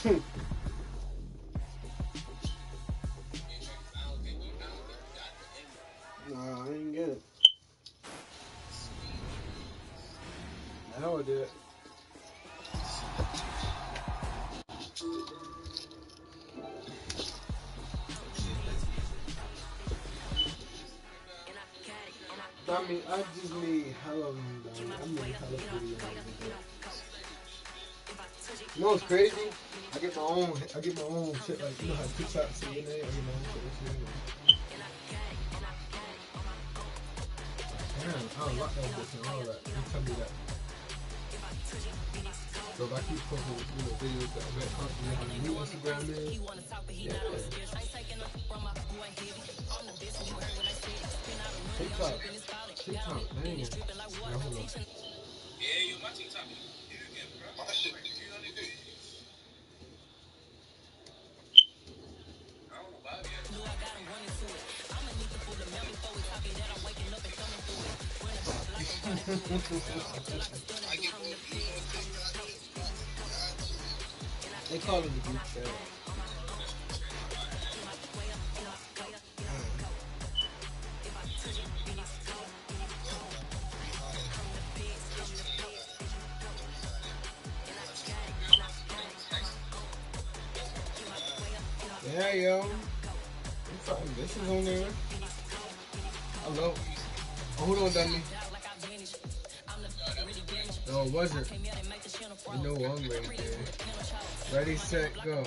Nah, I didn't get it. Now I did. I mean, I just need hella of them. I need hella videos. You know what's crazy? I get my own shit, like, you know how TikTok say your name? I get my own shit. Damn, I don't like that bitch and all that. You tell me that. So if I keep posting, videos that I bet on the new Instagram is, yeah. TikTok, dang it. Yeah, hold on. Yeah, you my TikTok. My shit, you know what I don't know about They call it the group chat. Yeah, yo. This is on there. Hello. Oh, hold on, dummy. No, it wasn't. You know I'm ready, man. Ready, set, go.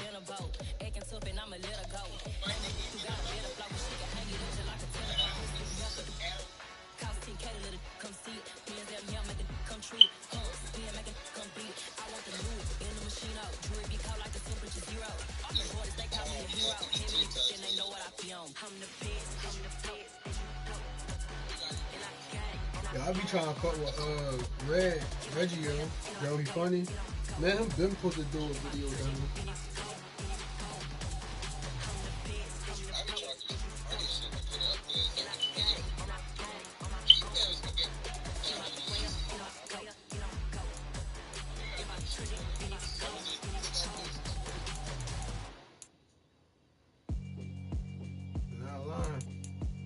Yeah, I be trying to fuck with Reggie, yo, he funny. Man, him been supposed to do a video, dummy.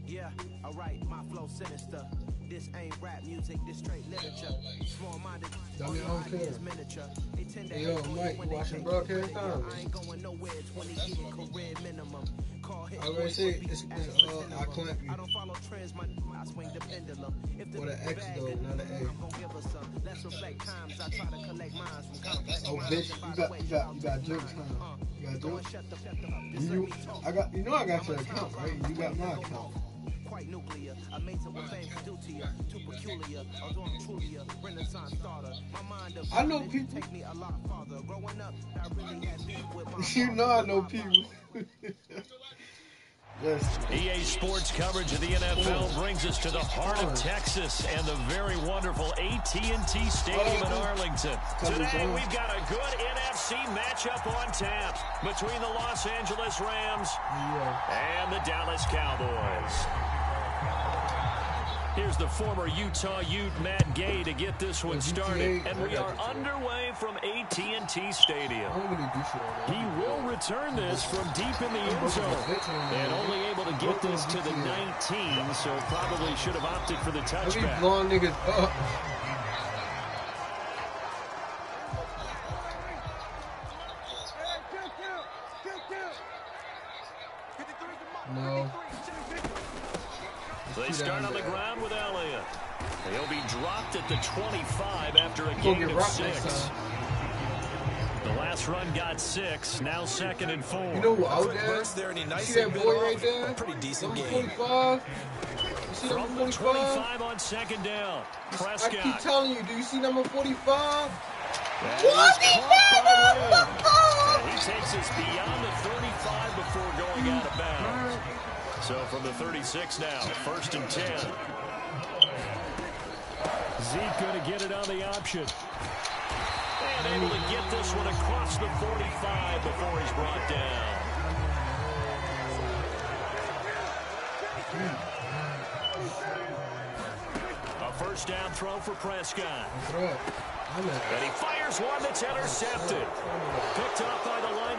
Yeah, alright, my flow sinister. This ain't rap music, this straight literature. Small-minded, ideas miniature. Hey, yo, Mike, you watching broadcast time? I ain't going nowhere, 20 getting career minimum. I already say it's I clamp you. I don't follow trends, I swing the pendulum. Or the X though, not the A. I'm gonna give us some. Let's reflect times. I try to collect mines from complex. Oh bitch, you got jokes, huh? You got jokes? You know I got your account, right? You got my account. Quite nuclear, amazing what fame can do to you. Too peculiar, although I'm truly a Renaissance starter. My mind of I know people take me a lot farther. Growing up, I really had beef with my you know I know people. Yes. EA Sports coverage of the NFL brings us to the heart of Texas and the very wonderful AT&T Stadium in Arlington. Today, we've got a good NFC matchup on tap between the Los Angeles Rams and the Dallas Cowboys. Here's the former Utah Ute Matt Gay to get this one started, and we are underway from AT&T Stadium. He will return this from deep in the end zone, and only able to get this to the 19, so probably should have opted for the touchback. Blowing niggas up. No. They start on the ground with Elliott. He'll be dropped at the 25 after a gain of 6. The last run got 6. Now 2nd and 4. You know who out there? You see that boy right there? Pretty decent number game. 45. You see From number 45? 25 on 2nd down. Prescott. I keep telling you, do you see number 45? He takes us beyond the 35 before going out of bounds. So from the 36 now, 1st and 10. Zeke going to get it on the option. And able to get this one across the 45 before he's brought down. A 1st down throw for Prescott. And he fires one that's intercepted. Picked up by the line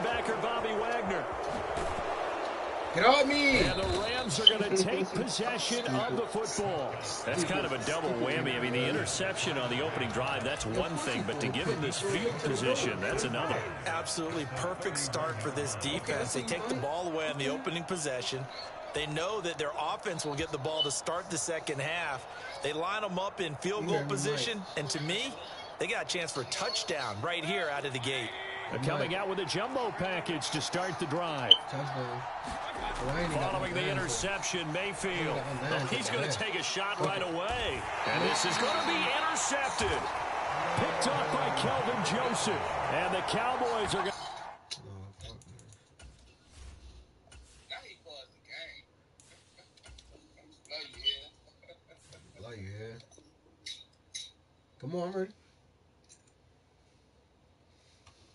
Get off me! And the Rams are going to take possession of the football. That's kind of a double whammy. I mean, the interception on the opening drive, that's one thing, but to give him this field position, that's another. Absolutely perfect start for this defense. They take the ball away on the opening possession. They know that their offense will get the ball to start the second half. They line them up in field goal position, and to me, they got a chance for a touchdown right here out of the gate. They're coming out with a jumbo package to start the drive. Following the interception, Mayfield. He's going to take a shot right away. And this is going to be intercepted. Picked up by Kelvin Joseph. And the Cowboys are going to... Come on, ready?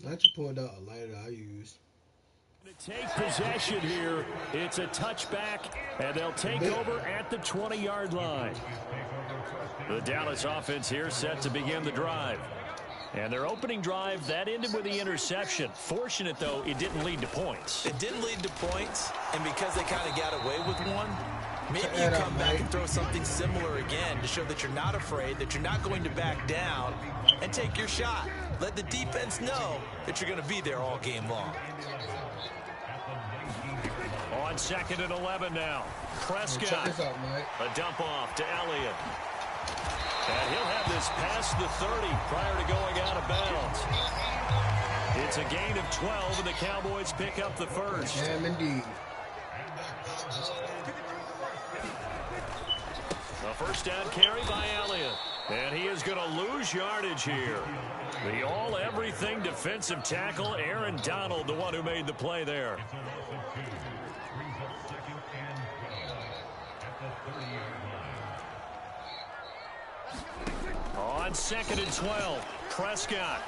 Not you pulled out a lighter I used. To take possession here, it's a touchback, and they'll take over at the 20-yard line. The Dallas offense here set to begin the drive. And their opening drive, that ended with the interception. Fortunate, though, it didn't lead to points. It didn't lead to points, and because they kind of got away with one, maybe you come back and throw something similar again to show that you're not afraid, that you're not going to back down, and take your shot. Let the defense know that you're going to be there all game long. On 2nd and 11 now. Prescott. A dump off to Elliott. And he'll have this past the 30 prior to going out of bounds. It's a gain of 12, and the Cowboys pick up the first. Damn indeed. A first down carry by Elliott. And he is going to lose yardage here. The all-everything defensive tackle, Aaron Donald, the one who made the play there. On 2nd and 12, Prescott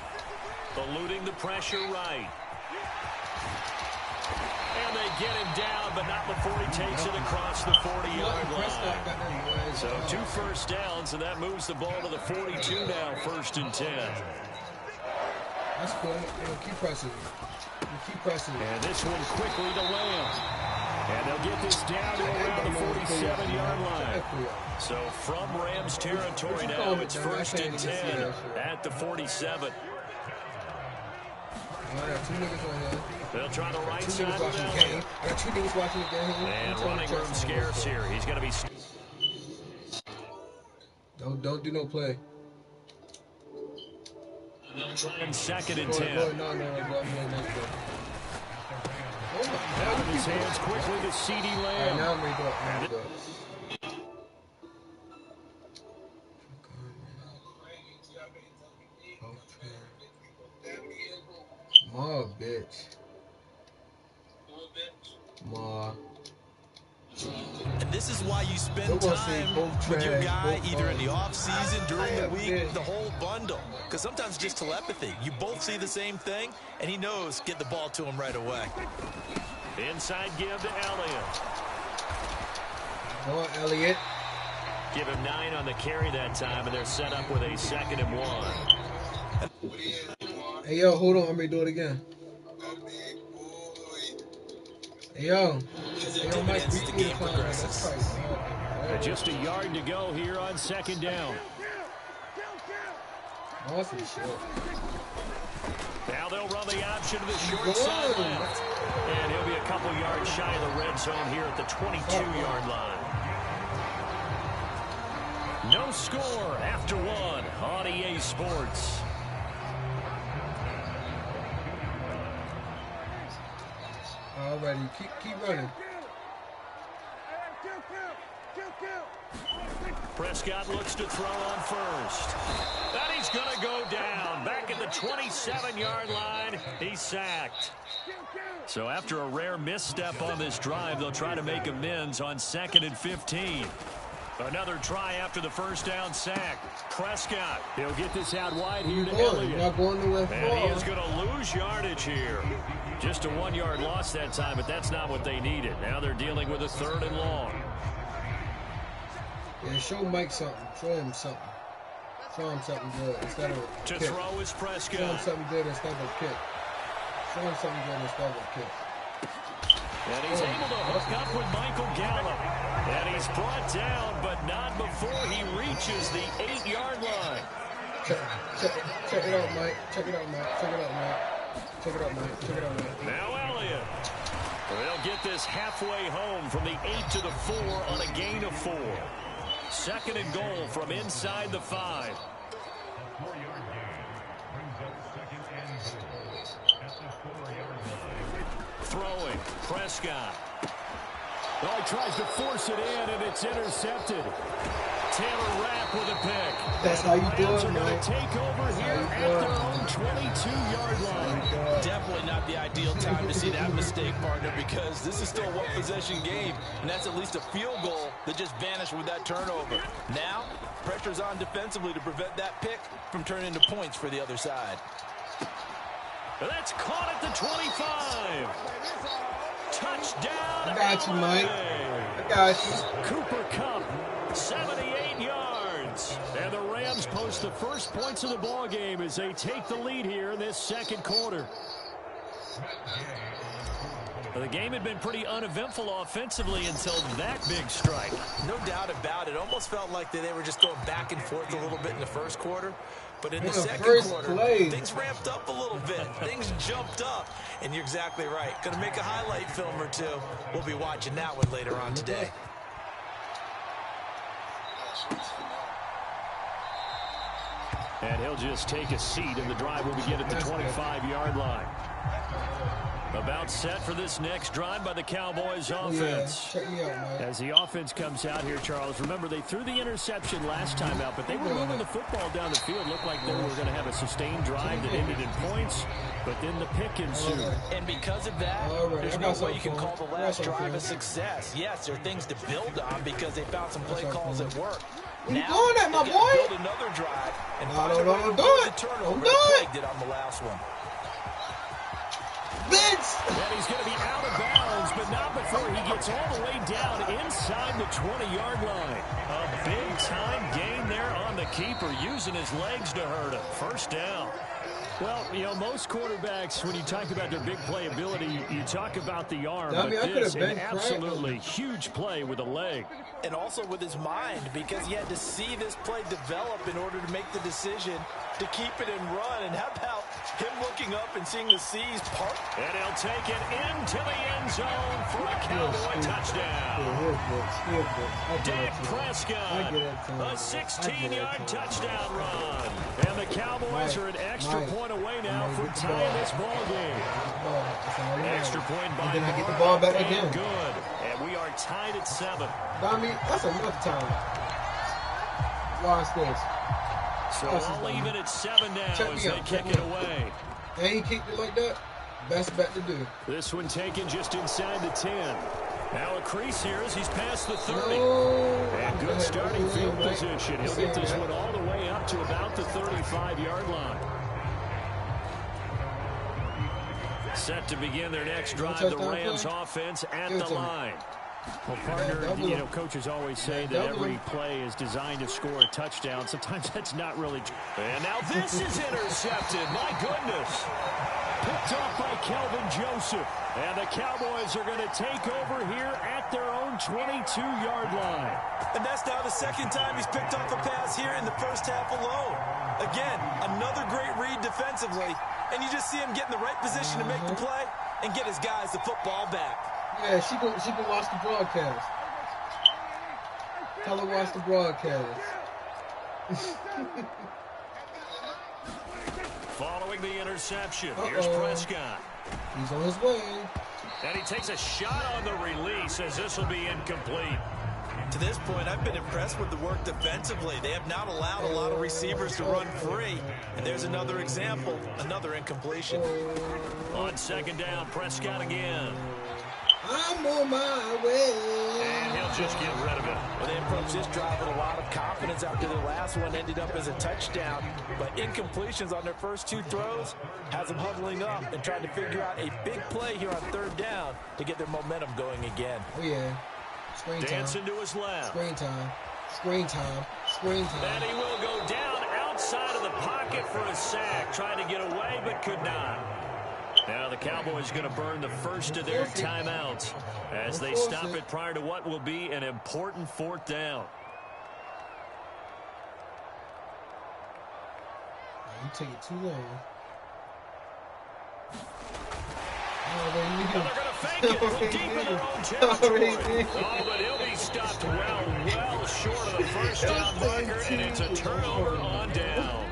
eluding the pressure right. And they get him down, but not before he takes it across the 40-yard line. So 2 first downs, and that moves the ball to the 42 now, 1st and 10. That's good. Keep pressing. Keep pressing. And this one quickly to Lamb. And they'll get this down to around the 47-yard line. So from Rams territory now, it's 1st and 10 at the 47. I got 2 niggas on here. They'll try the right side with Elliott. I got 2 niggas watching the game. And running room scarce here. He's going to be... Don't do no play. And 2nd and 10. No. Out of his hands quickly to CeeDee Lamb. Now I'm ready to go. Ma, bitch. Ma. And this is why you spend time with your guy either in the offseason, during the week, the whole bundle. Because sometimes just telepathy. You both see the same thing, and he knows get the ball to him right away. Inside give to Elliott. Go on, Elliott. Give him 9 on the carry that time, and they're set up with a 2nd and 1. Hey, yo, hold on. I'm ready to do it again. Hey, yo. Mike, just a yard to go here on 2nd down. Awesome shit. Now they'll run the option to the short side left. And he'll be a couple yards shy of the red zone here at the 22-yard line. No score after 1 on EA Sports. Alrighty, keep running. Prescott looks to throw on first. And he's going to go down. Back at the 27-yard line, he's sacked. So after a rare misstep on this drive, they'll try to make amends on 2nd and 15. Another try after the first down sack. Prescott, he'll get this out wide here to Elliott. Not going nowhere far. And he is going to lose yardage here. Just a 1-yard loss that time, but that's not what they needed. Now they're dealing with a 3rd and long. Yeah, show Mike something. Show him something. Show him something good instead of a kick. To throw is Prescott. Show him something good instead of a kick. Show him something good instead of a kick. And he's able to hook up with Michael Gallup. And he's brought down, but not before he reaches the 8-yard line. Check it out, Mike. Check it out, Mike. Check it out, Mike. Check it out, Mike. Check it out, Mike. Now Elliott. They'll get this halfway home from the 8 to the 4 on a gain of 4. Second and goal from inside the 5. Throwing, Prescott. Well, he tries to force it in, and it's intercepted. Taylor Rapp with a pick. That's how you do Rams it, are going man. to take over here at their own 22-yard line. Definitely not the ideal time to see that mistake, partner, because this is still a one-possession game, and that's at least a field goal that just vanished with that turnover. Now, pressure's on defensively to prevent that pick from turning into points for the other side. That's caught at the 25. Touchdown. I got you, Mike. I got you. Cooper Kupp, 78 yards. And the Rams post the first points of the ball game as they take the lead here in this second quarter. The game had been pretty uneventful offensively until that big strike. No doubt about it. Almost felt like they were just going back and forth a little bit in the first quarter. But in the second quarter, things ramped up a little bit. Things jumped up. And you're exactly right. Going to make a highlight film or two. We'll be watching that one later on today. And he'll just take a seat, and the drive will begin at the 25-yard line. About set for this next drive by the Cowboys offense. Yeah, check me out, man. As the offense comes out here, Charles, remember they threw the interception last time out, but they were moving the football down the field. Looked like they were going to have a sustained drive that ended in points, but then the pick ensued. And because of that, there's no way you can call the last drive a success. Yes, there are things to build on because they found some play calls that work. Where you going at, my boy? Build another drive and don't do it. Turnover Don't do it. did on the last one. Vince! And he's going to be out of bounds, but not before he gets all the way down inside the 20-yard line. A big-time gain there on the keeper, using his legs to hurt him. First down. Well, you know, most quarterbacks, when you talk about their big play ability, you talk about the arm, but this an absolutely huge play with a leg. And also with his mind, because he had to see this play develop in order to make the decision to keep it and run. And how about him looking up and seeing the seas part? And he'll take it into the end zone for a Cowboy touchdown. Dak Prescott, a 16-yard touchdown run. And the Cowboys are an extra point away now from tying this ball game. Extra point by then I get the ball back again. Good. And we are tied at 7. I mean, that's enough time. Watch this. So all even at 7 now as they kick it away. And he kicked it like that. Best bet to do. This one taken just inside the 10. Now a crease here as he's past the 30. And good starting field position. He'll get this one all the way up to about the 35-yard line. Set to begin their next drive, the Rams offense at the line. Well, partner, you know, coaches always say that every play is designed to score a touchdown. Sometimes that's not really true. And now this is intercepted. My goodness. Picked off by Kelvin Joseph. And the Cowboys are going to take over here at their own 22-yard line. And that's now the second time he's picked off a pass here in the first half alone. Again, another great read defensively. And you just see him get in the right position to make the play and get his guys the football back. Yeah, she can watch the broadcast. Tell her watch the broadcast. Following the interception, here's Prescott. He's on his way. And he takes a shot on the release as this will be incomplete. To this point, I've been impressed with the work defensively. They have not allowed a lot of receivers to run free. And there's another example, another incompletion. On second down, Prescott again. I'm on my way. And he'll just get rid of it. Well, they approached this drive with a lot of confidence after their last one ended up as a touchdown. But incompletions on their first 2 throws has them huddling up and trying to figure out a big play here on third down to get their momentum going again. Oh, yeah. Screen time. Dancing to his left. Screen time. Screen time. Screen time. And he will go down outside of the pocket for a sack. Trying to get away, but could not. Now the Cowboys going to burn the first of their timeouts as they stop it prior to what will be an important 4th down. You take it too long. They're going to fake it from deep in their own territory. Oh, but he'll be stopped well short of the first down marker, and it's a turnover on downs.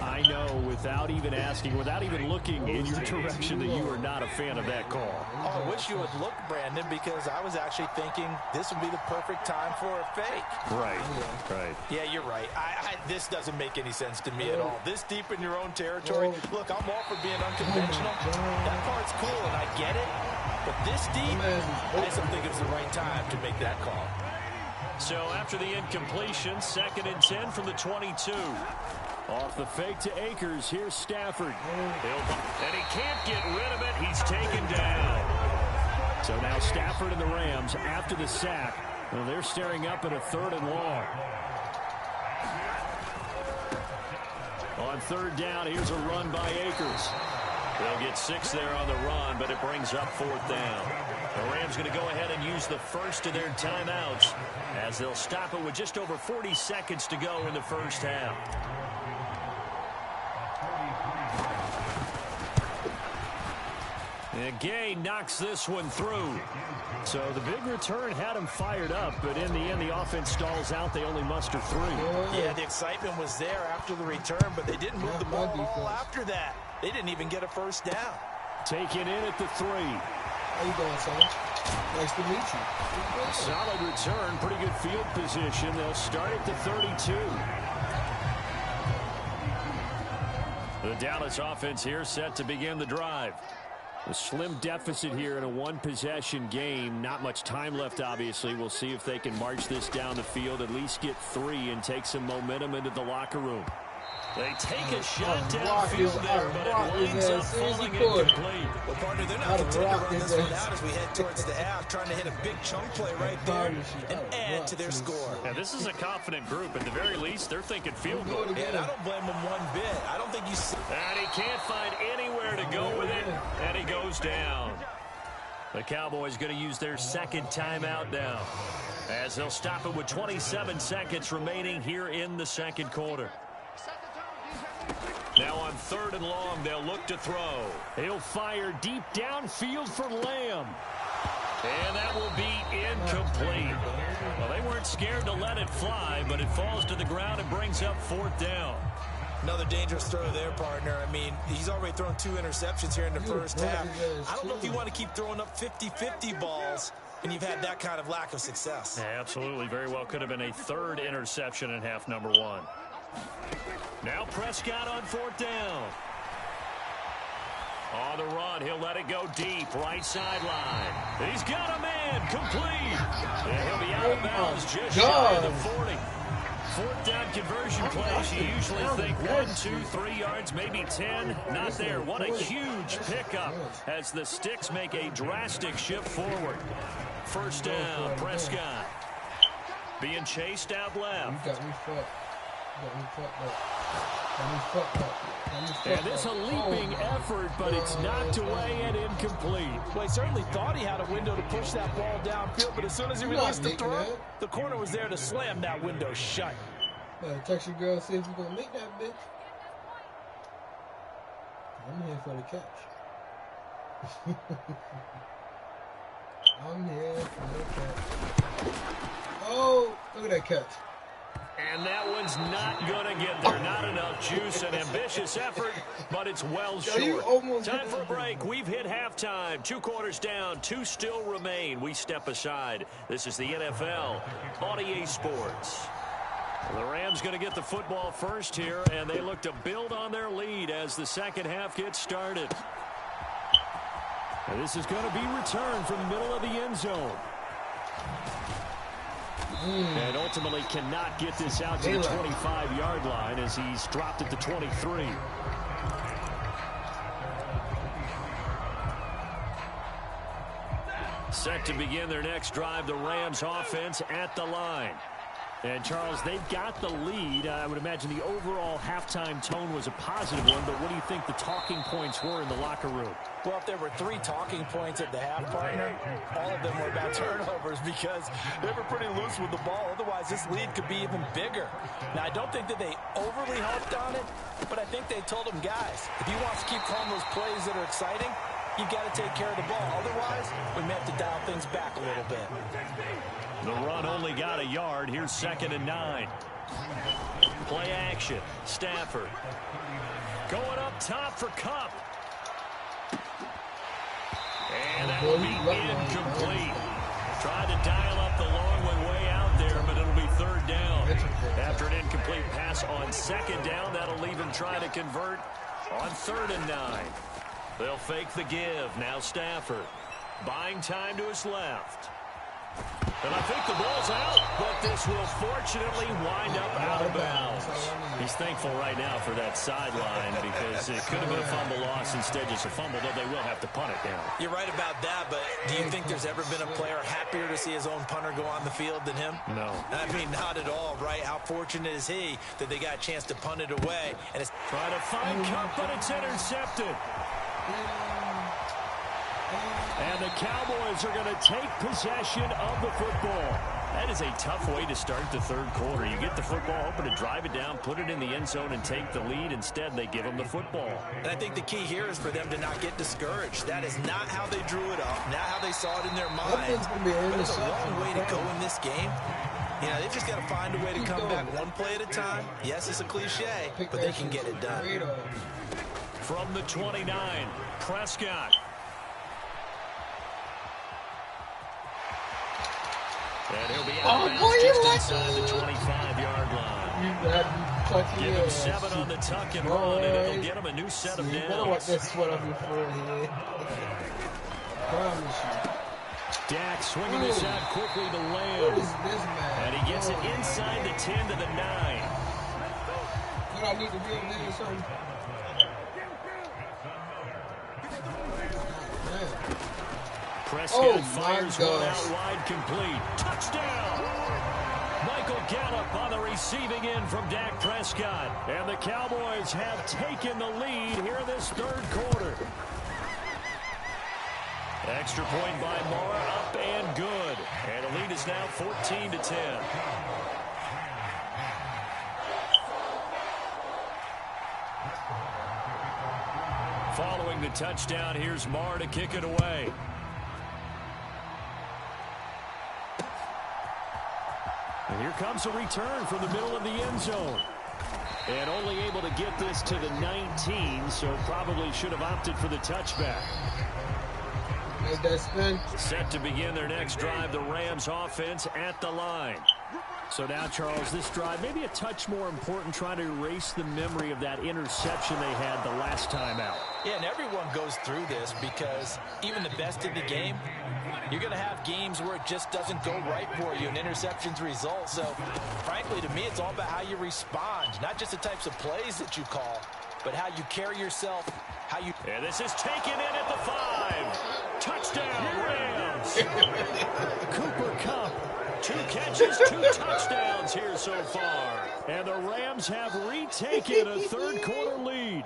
I know, without even asking, without even looking in your direction, that you are not a fan of that call. Oh, I wish you would look, Brandon, because I was actually thinking this would be the perfect time for a fake. Right. Yeah, you're right. This doesn't make any sense to me at all. This deep in your own territory. Look, I'm all for being unconventional. That part's cool, and I get it. But this deep, I just don't think it's the right time to make that call. So after the incompletion, 2nd and 10 from the 22. Off the fake to Akers, here's Stafford. And he can't get rid of it. He's taken down. So now Stafford and the Rams, after the sack, well, they're staring up at a 3rd and long. On 3rd down, here's a run by Akers. They'll get 6 there on the run, but it brings up 4th down. The Rams going to go ahead and use the first of their timeouts as they'll stop it with just over 40 seconds to go in the first half. And Gay knocks this one through. So the big return had him fired up, but in the end, the offense stalls out. They only muster 3. Yeah, the excitement was there after the return, but they didn't move the ball all after that. They didn't even get a first down. Taken in at the 3. How you doing, son? Nice to meet you. Solid return, pretty good field position. They'll start at the 32. The Dallas offense here set to begin the drive. A slim deficit here in a one-possession game. Not much time left, obviously. We'll see if they can march this down the field, at least get 3 and take some momentum into the locker room. They take a shot downfield there, but it winds up falling incomplete. Well, partner, they're not going to run this one out as we head towards the half, trying to hit a big chunk play right there and add to their score. Yeah, this is a confident group. At the very least, they're thinking field goal. And I don't blame them one bit. I don't think you see. And he can't find anywhere to go with it, and he goes down. The Cowboys going to use their 2nd timeout now, as they'll stop it with 27 seconds remaining here in the 2nd quarter. Now on 3rd and long, they'll look to throw. He'll fire deep downfield for Lamb. And that will be incomplete. Well, they weren't scared to let it fly, but it falls to the ground and brings up 4th down. Another dangerous throw there, partner. I mean, he's already thrown 2 interceptions here in the first half. I don't know if you want to keep throwing up 50-50 balls, and you've had that kind of lack of success. Yeah, absolutely. Very well could have been a 3rd interception in half number 1. Now Prescott on 4th down. On the run, he'll let it go deep, right sideline. He's got a man, complete. And he'll be out of bounds just shy of the 40. 4th down conversion plays, you usually think 1, 2, 3 yards, maybe 10. Not there. What a huge pickup as the Sticks make a drastic shift forward. 1st down, Prescott. Being chased out left. You got me fucked. And this a leaping effort, but it's knocked away and incomplete. Well, he certainly thought he had a window to push that ball downfield, but as soon as he released the throw, the corner was there to slam that window shut. Text your girl, see if you're going to make that bitch. I'm here for the catch. I'm here for the catch. Oh, look at that catch. And that one's not going to get there. Not enough juice, an ambitious effort, but it's well short. Time for a break. We've hit halftime. 2 quarters down, 2 still remain. We step aside. This is the NFL on EA Sports. The Rams going to get the football first here, and they look to build on their lead as the second half gets started. And this is going to be returned from the middle of the end zone. And ultimately cannot get this out to the 25-yard line as he's dropped at the 23. Set to begin their next drive, the Rams offense at the line. And, Charles, they've got the lead. I would imagine the overall halftime tone was a positive one, but what do you think the talking points were in the locker room? Well, if there were 3 talking points at the half, partner, all of them were about turnovers because they were pretty loose with the ball. Otherwise, this lead could be even bigger. Now, I don't think that they overly harped on it, but I think they told them, guys, if he wants to keep calling those plays that are exciting, you've got to take care of the ball. Otherwise, we may have to dial things back a little bit. The run only got a yard. Here's 2nd and 9. Play action. Stafford going up top for Kupp. And that will be incomplete. Tried to dial up the long one way out there, but it'll be 3rd down. After an incomplete pass on 2nd down, that'll leave him trying to convert on 3rd and 9. They'll fake the give. Now Stafford buying time to his left. And I think the ball's out, but this will fortunately wind up out of bounds. He's thankful right now for that sideline because it could have been a fumble loss, instead just a fumble, though they will have to punt it down. You're right about that, but do you think there's ever been a player happier to see his own punter go on the field than him? No. I mean, not at all, right? How fortunate is he that they got a chance to punt it away? And it's trying to find Kupp, but it's intercepted. And the Cowboys are going to take possession of the football. That is a tough way to start the 3rd quarter. You get the football, hoping to drive it down, put it in the end zone, and take the lead. Instead, they give them the football. And I think the key here is for them to not get discouraged. That is not how they drew it up, not how they saw it in their minds. But it's a long way to go in this game. You know, they've just got to find a way to come back one play at a time. Yes, it's a cliche, but they can get it done. From the 29, Prescott. And he'll be out of bounds just inside the 25-yard line. Give him 7 on the tuck and run, and it'll get him a new set of downs. That's what I'm referring here. Promise you. Dak swinging this out quickly to Lamb. And he gets it inside the 10 to the 9. What I need to be able to do something. Prescott fires one out wide, complete. Touchdown! Michael Gallup on the receiving end from Dak Prescott. And the Cowboys have taken the lead here in this 3rd quarter. Extra point by Moore, up and good. And the lead is now 14 to 10. Following the touchdown, here's Moore to kick it away. And here comes a return from the middle of the end zone. And only able to get this to the 19, so probably should have opted for the touchback. Set to begin their next drive, the Rams offense at the line. So now, Charles, this drive maybe a touch more important, trying to erase the memory of that interception they had the last time out. Yeah, and everyone goes through this because even the best in the game, you're going to have games where it just doesn't go right for you and interceptions result. So, frankly, to me, it's all about how you respond, not just the types of plays that you call, but how you carry yourself, how you... And this is taken in at the 5. Touchdown, Rams. Cooper Kupp. 2 catches, 2 touchdowns here so far. And the Rams have retaken a 3rd quarter lead.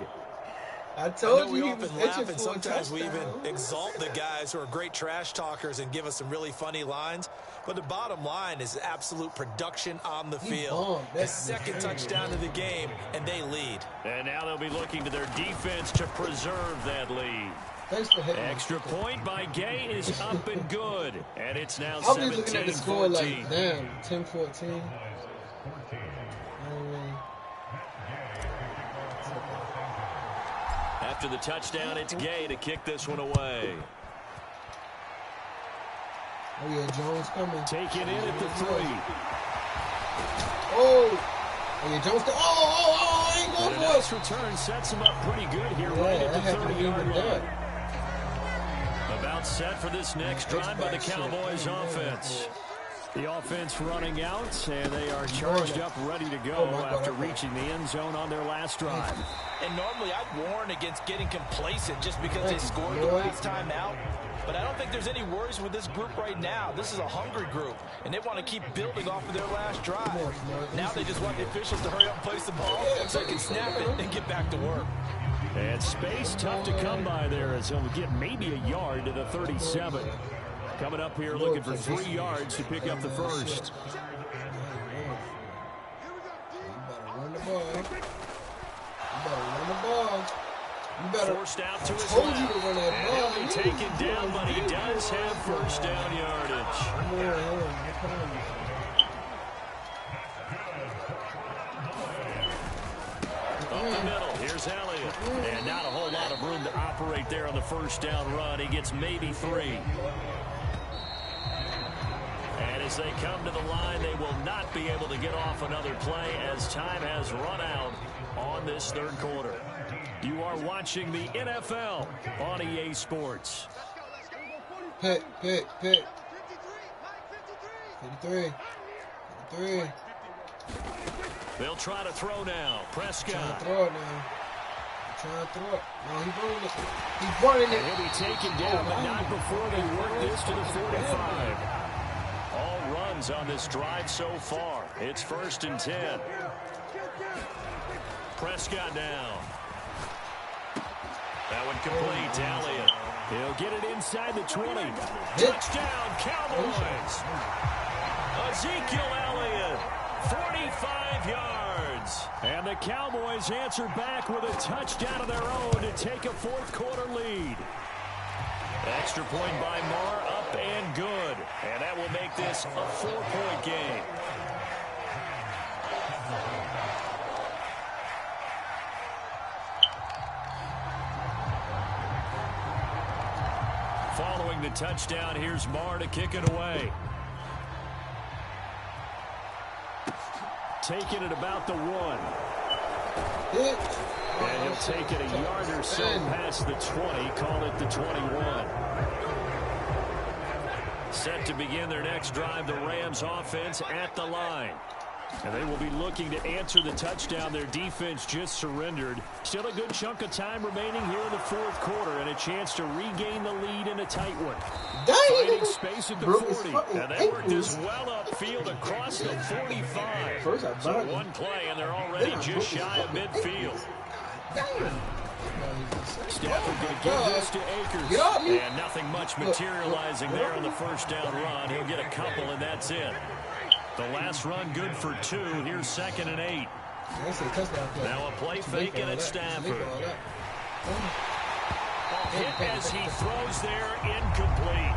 I told you we often laugh, and sometimes we even exalt the guys who are great trash talkers and give us some really funny lines. But the bottom line is absolute production on the field. The 2nd touchdown of the game, and they lead. And now they'll be looking to their defense to preserve that lead. Extra point by Gay is up and good. And it's now 17-14. I'll be looking at the score like, damn, 10-14. After the touchdown, it's Gay to kick this one away. Oh, yeah, Jones coming. Take it in at the 3. Oh, yeah, Jones coming. Oh, ain't going for it. This return sets him up pretty good here, right at the 30-yard line. About set for this next drive by the Cowboys offense. The offense running out, and they are charged up, ready to go after reaching the end zone on their last drive. And normally I'd warn against getting complacent just because they scored the last time out. But I don't think there's any worries with this group right now. This is a hungry group, and they want to keep building off of their last drive. Now they just want the officials to hurry up and place the ball so they can snap it and get back to work. And space tough to come by there as he'll get maybe a yard to the 37. Coming up here looking for 3 yards to pick up the first. Forced out to his left. And he'll be taken down, but he does have first down yardage. Up the middle, here's Elliott. And not a whole lot of room to operate there on the first down run. He gets maybe 3. And as they come to the line, they will not be able to get off another play as time has run out on this third quarter. You are watching the NFL on EA Sports. Pick. 53. They'll try to throw now. Prescott. Trying to throw it now. No, he's running it. And he'll be taken down, but not before they work this to the 45. All runs on this drive so far. It's 1st and 10. Prescott down. That one complete to Elliott. He'll get it inside the 20. Touchdown, Cowboys. Ezekiel Elliott, 45 yards. And the Cowboys answer back with a touchdown of their own to take a fourth quarter lead. Extra point by Marr, up and good. And that will make this a 4-point game. Following the touchdown, here's Marr to kick it away. Taking it about the 1. And he'll take it a yard or so past the 20, call it the 21. Set to begin their next drive, the Rams offense at the line. And they will be looking to answer the touchdown their defense just surrendered. Still a good chunk of time remaining here in the fourth quarter and a chance to regain the lead in a tight one. Finding space at the 40. And they worked this well upfield across the 45. So one play and they're already just shy of midfield. Stafford going to give this to Akers. And nothing much materializing there on the first down run. He'll get a couple and that's it. The last run good for 2. Here's 2nd and 8. Now a play fake and it's Stafford. Hit as he throws there, incomplete.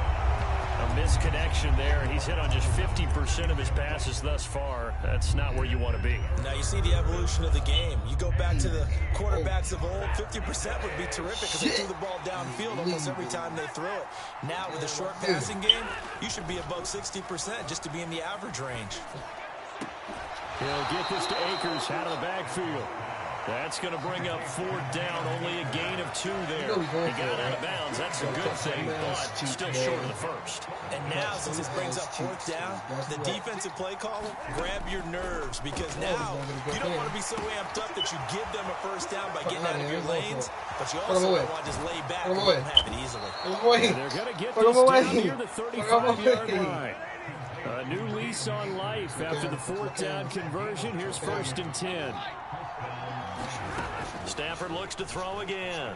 A misconnection there. He's hit on just 50% of his passes thus far. That's not where you want to be. Now you see the evolution of the game. You go back to the quarterbacks of old, 50% would be terrific because they threw the ball downfield almost every time they threw it. Now with a short passing game, you should be above 60% just to be in the average range. He'll get this to Akers out of the backfield. That's going to bring up 4th down, only a gain of 2 there. He got out of bounds. That's a good thing, but still short of the first. And now, since this brings up 4th down, the defensive play caller, grab your nerves because now you don't want to be so amped up that you give them a first down by getting out of your lanes, but you also don't want to just lay back and let them have it easily. And they're going to get this down near the 35-yard line. A new lease on life after the 4th down conversion. Here's 1st and 10. Stafford looks to throw again.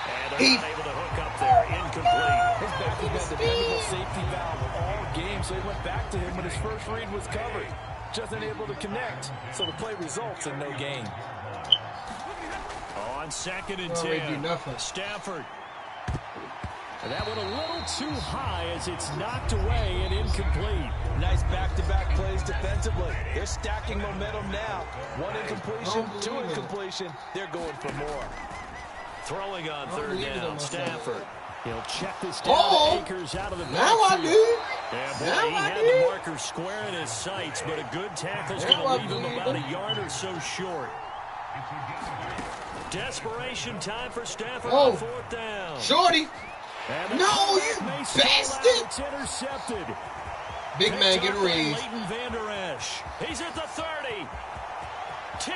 And they're not able to hook up there. Incomplete. His back has been dependable safety valve all game, so he went back to him when his first read was covered. Just unable to connect, so the play results in no gain. On 2nd and 10, Stafford. And that one a little too high as it's knocked away and incomplete. Nice back-to-back plays defensively. They're stacking momentum now. 1 incompletion, 2 incompletion. They're going for more. Throwing on 3rd down, Stafford. He'll check this down to Akers out of the backfield. Now I do. Yeah, boy, he had the marker square in his sights, but a good tackle's going to leave him about a yard or so short. Desperation time for Stafford on 4th down. Shorty. No, you bastard! It's intercepted. Big man, get a raise. Leighton Vander Esch. He's at the 30. 10.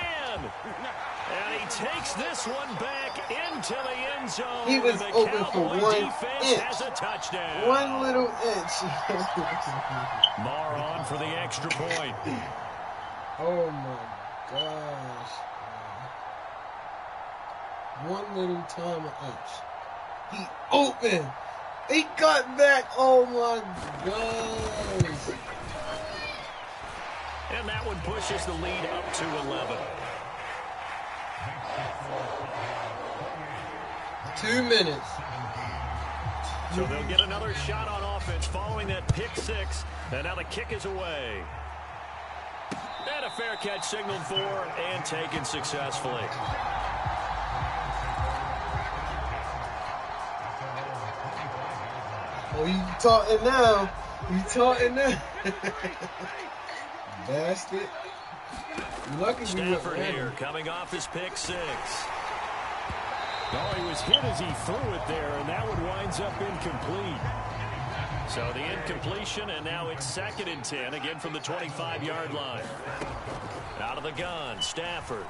And he takes this one back into the end zone. He was the open for Cowboy 1 defense inch. has a touchdown. 1 little inch. Mar on for the extra point. Oh my gosh. 1 little time of inch. He opened. He got back. Oh my gosh. And that one pushes the lead up to 11. 2 minutes. So they'll get another shot on offense following that pick six. And now the kick is away. And a fair catch signaled for and taken successfully. Oh, you talking now. You talking now. Bastard. You lucky Stafford here coming off his pick six. Oh, he was hit as he threw it there, and that one winds up incomplete. So the incompletion, and now it's 2nd and 10, again from the 25-yard line. Out of the gun, Stafford.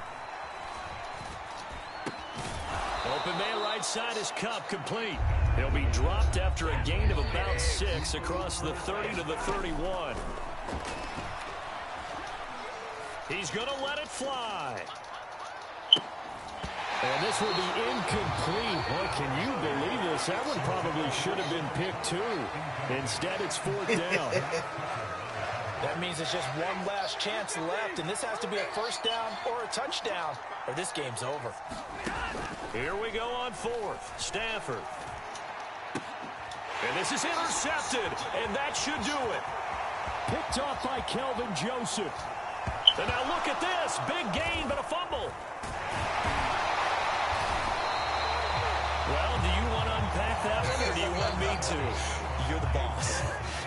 Open man right side is Cup, complete. He'll be dropped after a gain of about 6 across the 30 to the 31. He's going to let it fly. And this will be incomplete. Boy, can you believe this? That one probably should have been picked too. Instead, it's 4th down. That means it's just one last chance left, and this has to be a 1st down or a touchdown, or this game's over. Here we go on 4th. Stafford. And this is intercepted, and that should do it. Picked off by Kelvin Joseph. And now look at this. Big gain, but a fumble. Well, do you want to unpack that one, or do you want me to? You're the boss.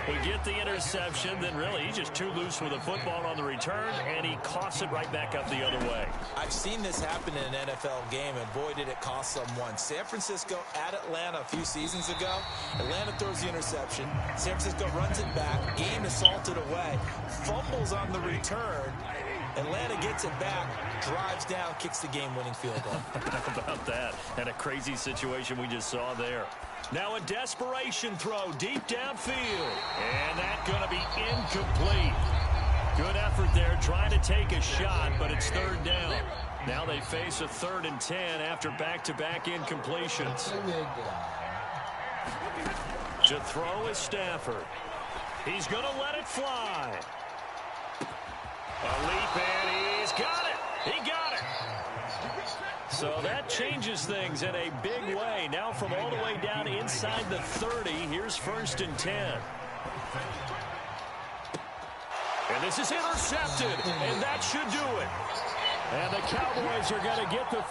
We get the interception, then really he's just too loose with the football on the return, and he coughs it right back up the other way. I've seen this happen in an NFL game, and boy, did it cost someone. San Francisco at Atlanta a few seasons ago. Atlanta throws the interception. San Francisco runs it back. Game is salted away. Fumbles on the return. Atlanta gets it back, drives down, kicks the game-winning field goal. How about that? And a crazy situation we just saw there. Now a desperation throw deep downfield. And that's going to be incomplete. Good effort there trying to take a shot, but it's 3rd down. Now they face a 3rd and 10 after back-to-back incompletions. To throw is Stafford. He's going to let it fly. A leap, and he's got it. He got it. So that changes things in a big way. Now from all the way down inside the 30, here's 1st and 10. And this is intercepted, and that should do it. And the Cowboys are going to get the...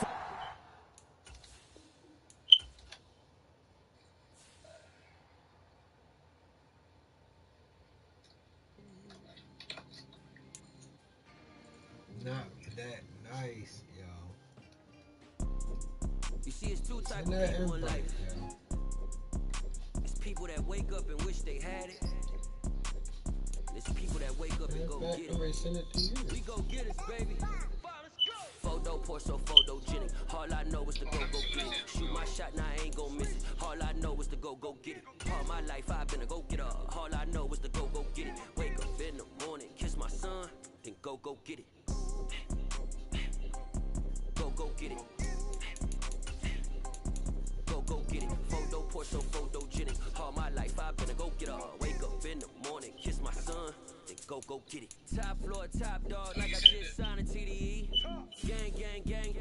Not that nice, yo. You see, it's 2 types of people in life. It's people that wake up and wish they had it. It's people that wake up and go get it. We go get it, baby. Photo, Porsche, photogenic. All I know is to go get it. Shoot my shot, now I ain't gon' miss it. All I know is to go get it. All my life I've been a go-getter. All I know is to go get it. Wake up in the morning, kiss my son, then go get it. Go get it. Go get it. Photo, Porsche, photogenic. All my life I've been a go-getter. Wake up in the morning, kiss my son, then go get it. Top floor, top dog, like I just signed a TDE. Gang.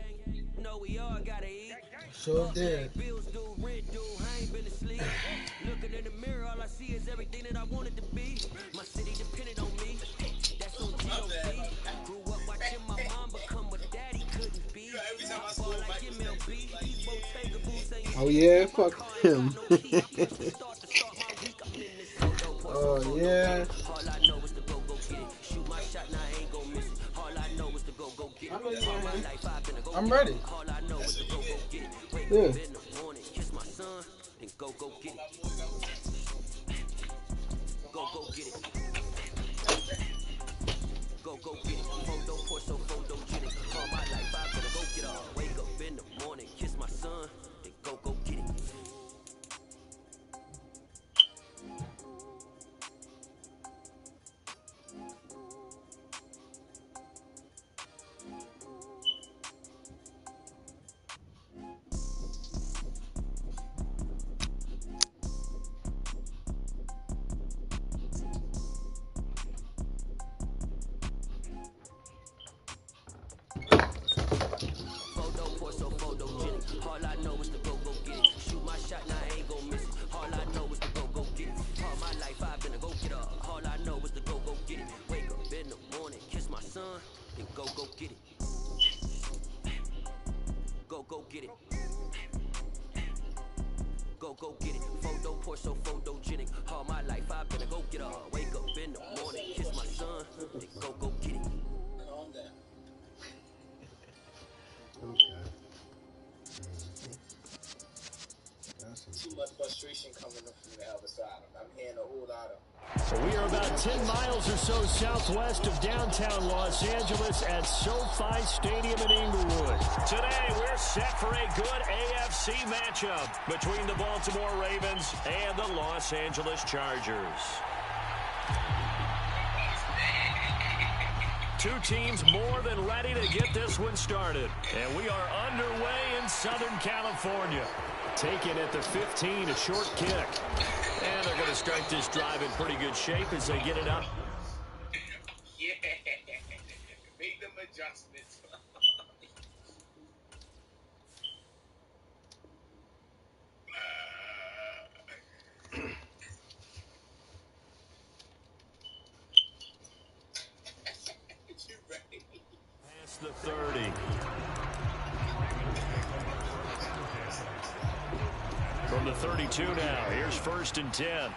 Know we all gotta eat. So dead. Bills due, rent due, I ain't been asleep. Looking in the mirror, all I see is everything that I wanted to be. My city depended on me. That's on G.O.D. Grew up watching my mom become what daddy couldn't be. Ball like MLB. These Bottega boots ain't Oh yeah, fuck him. Oh yeah. All I know is to go get it. Shoot my shot, now I ain't gon' miss it. All I know is to go get it. All my life I've been a go. I'm ready. All I know is to go get it. Wake Yeah. up in the morning, kiss my son, then go get it. Go get it. Go get it. Photo, Porsche, photogenic. All my life I've been a go get up. Wake up in the morning, kiss my son, then go get it. All I know is to go get it. Shoot my shot, now I ain't gon' miss it. All I know is to go get it. All my life I've been a go get up. All I know is to go get it. Wake up in the morning, kiss my son, then go get it. Go get it. Go get it. Photo poor so photogenic. All my life I've been a go get up. Wake up in the morning, kiss my son, then go get it. Calm down. Okay. Too much frustration coming up from the other side. I'm hearing a whole lot of. So we are about 10 miles or so southwest of downtown Los Angeles at SoFi Stadium in Inglewood. Today, we're set for a good AFC matchup between the Baltimore Ravens and the Los Angeles Chargers. Two teams more than ready to get this one started. And we are underway in Southern California. Taken at the 15, a short kick. And they're going to start this drive in pretty good shape as they get it up. Yeah. Make them adjustments. You ready? Past the 30. From the 32 now, here's 1st and 10.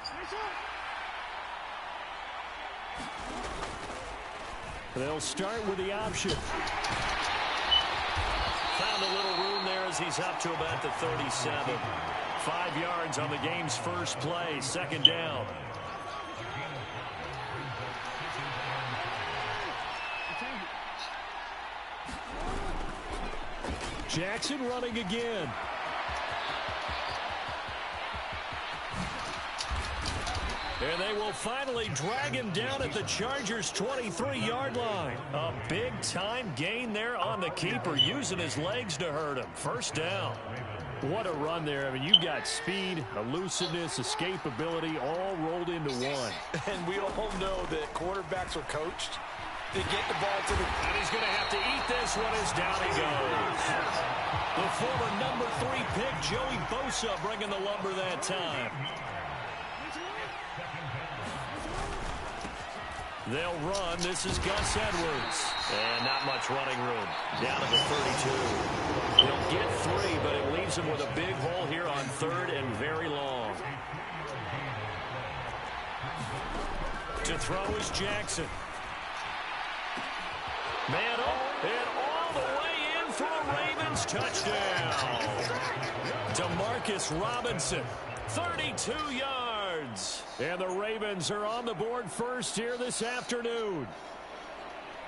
They'll start with the option. Found a little room there as he's up to about the 37. 5 yards on the game's first play, 2nd down. Jackson running again. And they will finally drag him down at the Chargers' 23-yard line. A big-time gain there on the keeper, using his legs to hurt him. 1st down. What a run there. I mean, you've got speed, elusiveness, escapability all rolled into one. And we all know that quarterbacks are coached to get the ball to the... And he's going to have to eat this one as down he goes. The former number 3 pick, Joey Bosa, bringing the lumber that time. They'll run. This is Gus Edwards. And not much running room. Down at the 32. He'll get 3, but it leaves him with a big hole here on 3rd and very long. To throw is Jackson. Man up and all the way in for a Ravens touchdown. Demarcus Robinson, 32 yards. And the Ravens are on the board first here this afternoon.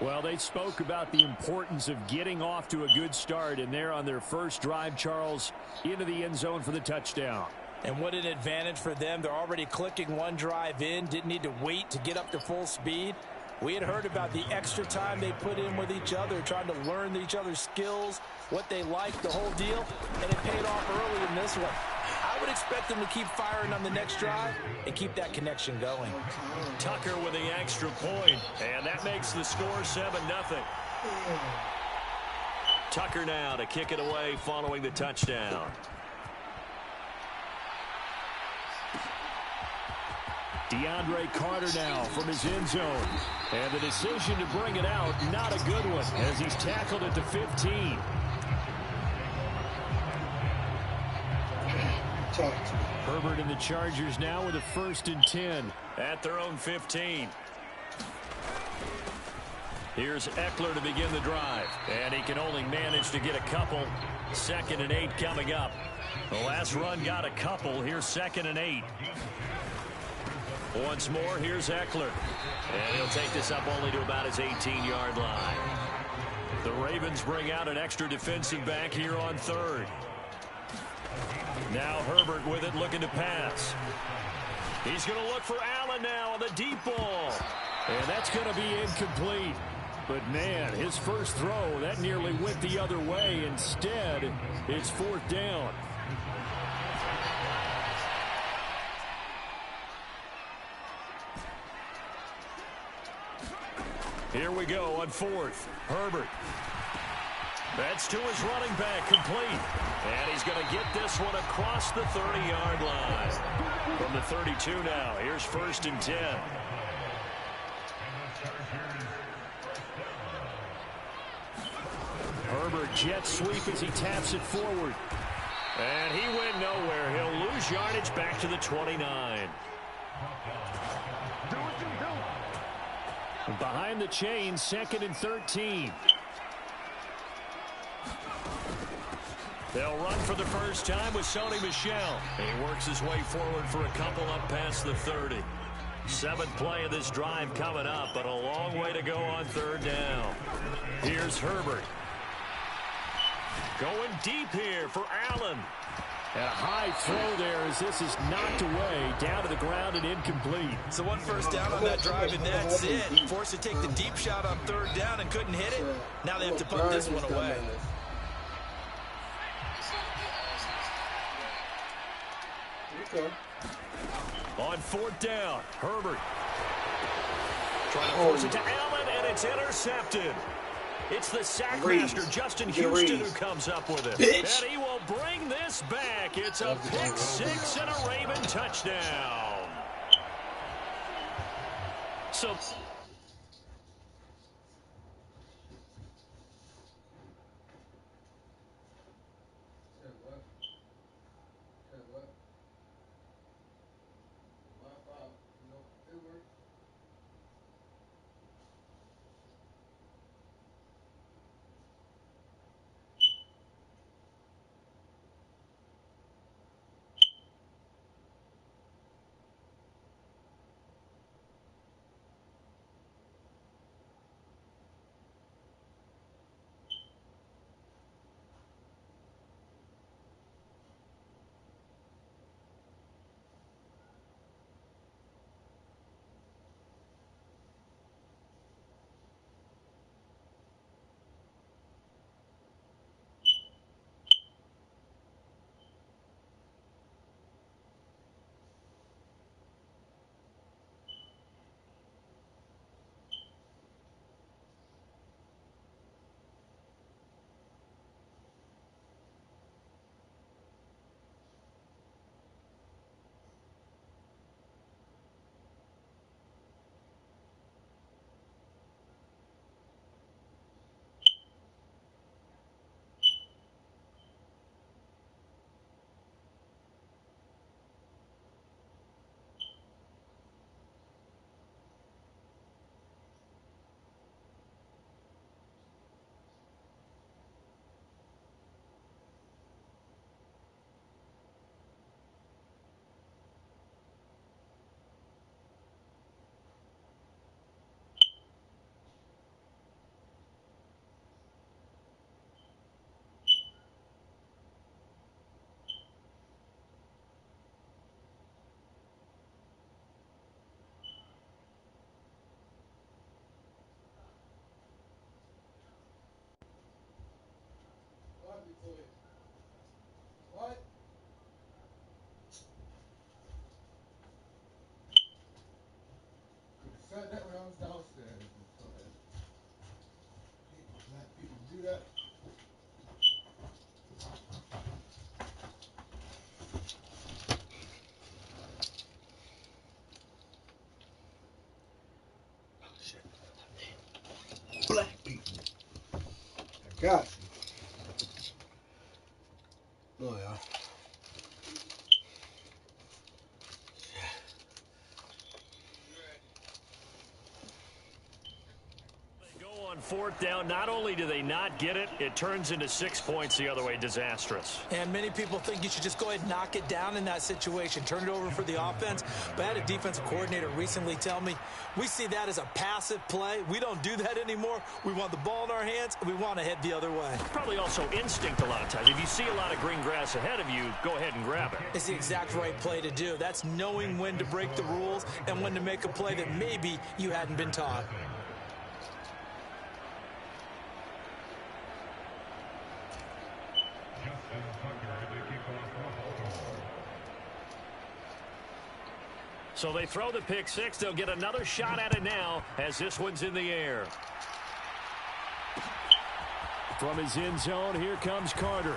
Well, they spoke about the importance of getting off to a good start, and they're on their first drive, Charles, into the end zone for the touchdown. And what an advantage for them. They're already clicking one drive in, didn't need to wait to get up to full speed. We had heard about the extra time they put in with each other, trying to learn each other's skills, what they like, the whole deal, and it paid off early in this one. I would expect them to keep firing on the next drive and keep that connection going. Tucker with the extra point, and that makes the score 7-0. Tucker now to kick it away following the touchdown. DeAndre Carter now from his end zone. And the decision to bring it out, not a good one, as he's tackled at the 15. Herbert and the Chargers now with a 1st and 10. At their own 15. Here's Eckler to begin the drive. And he can only manage to get a couple. 2nd and 8 coming up. The last run got a couple. Here's 2nd and 8. Once more, here's Eckler. And he'll take this up only to about his 18-yard line. The Ravens bring out an extra defensive back here on third. Now Herbert with it, looking to pass. He's going to look for Allen now on the deep ball. And that's going to be incomplete. But, man, his first throw, that nearly went the other way. Instead, it's fourth down. Here we go on fourth. Herbert. That's to his running back, complete. And he's going to get this one across the 30-yard line. From the 32 now, here's 1st and 10. Herbert jet sweep as he taps it forward. And he went nowhere. He'll lose yardage back to the 29. Behind the chain, 2nd and 13. They'll run for the first time with Sony Michel. He works his way forward for a couple up past the 30. 7th play of this drive coming up, but a long way to go on 3rd down. Here's Herbert. Going deep here for Allen. And a high throw there as this is knocked away, down to the ground and incomplete. So 1 first down on that drive, and that's it. Forced to take the deep shot on 3rd down and couldn't hit it. Now they have to put this one away. Okay. On 4th down, Herbert. Trying to force it to Allen, and it's intercepted. It's the sackmaster, Justin Houston, who comes up with it. Bitch. And he will bring this back. It's a pick six and a Raven touchdown. So... What? I said that when I was downstairs. Black people do that. Oh, shit. Black people. I got you. Oh, yeah. fourth down. Not only do they not get it, it turns into 6 points the other way. Disastrous. And many people think you should just go ahead and knock it down in that situation. Turn it over for the offense. But I had a defensive coordinator recently tell me, we see that as a passive play. We don't do that anymore. We want the ball in our hands, and we want to head the other way. Probably also instinct a lot of times. If you see a lot of green grass ahead of you, go ahead and grab it. It's the exact right play to do. That's knowing when to break the rules and when to make a play that maybe you hadn't been taught. So they throw the pick six. They'll get another shot at it now as this one's in the air. From his end zone, here comes Carter.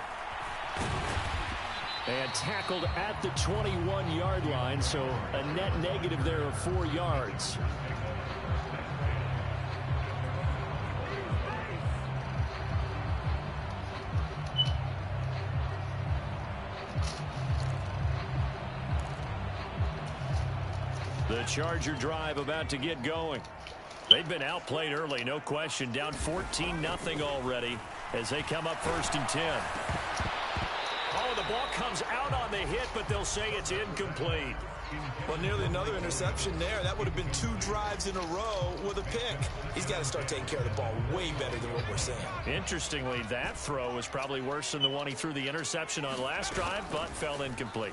And tackled at the 21-yard line, so a net negative there of 4 yards. The Charger drive about to get going. They've been outplayed early, no question. Down 14-0 already as they come up 1st and 10. Oh, the ball comes out on the hit, but they'll say it's incomplete. Well, nearly another interception there. That would have been 2 drives in a row with a pick. He's got to start taking care of the ball way better than what we're seeing. Interestingly, that throw was probably worse than the one he threw the interception on last drive, but fell incomplete.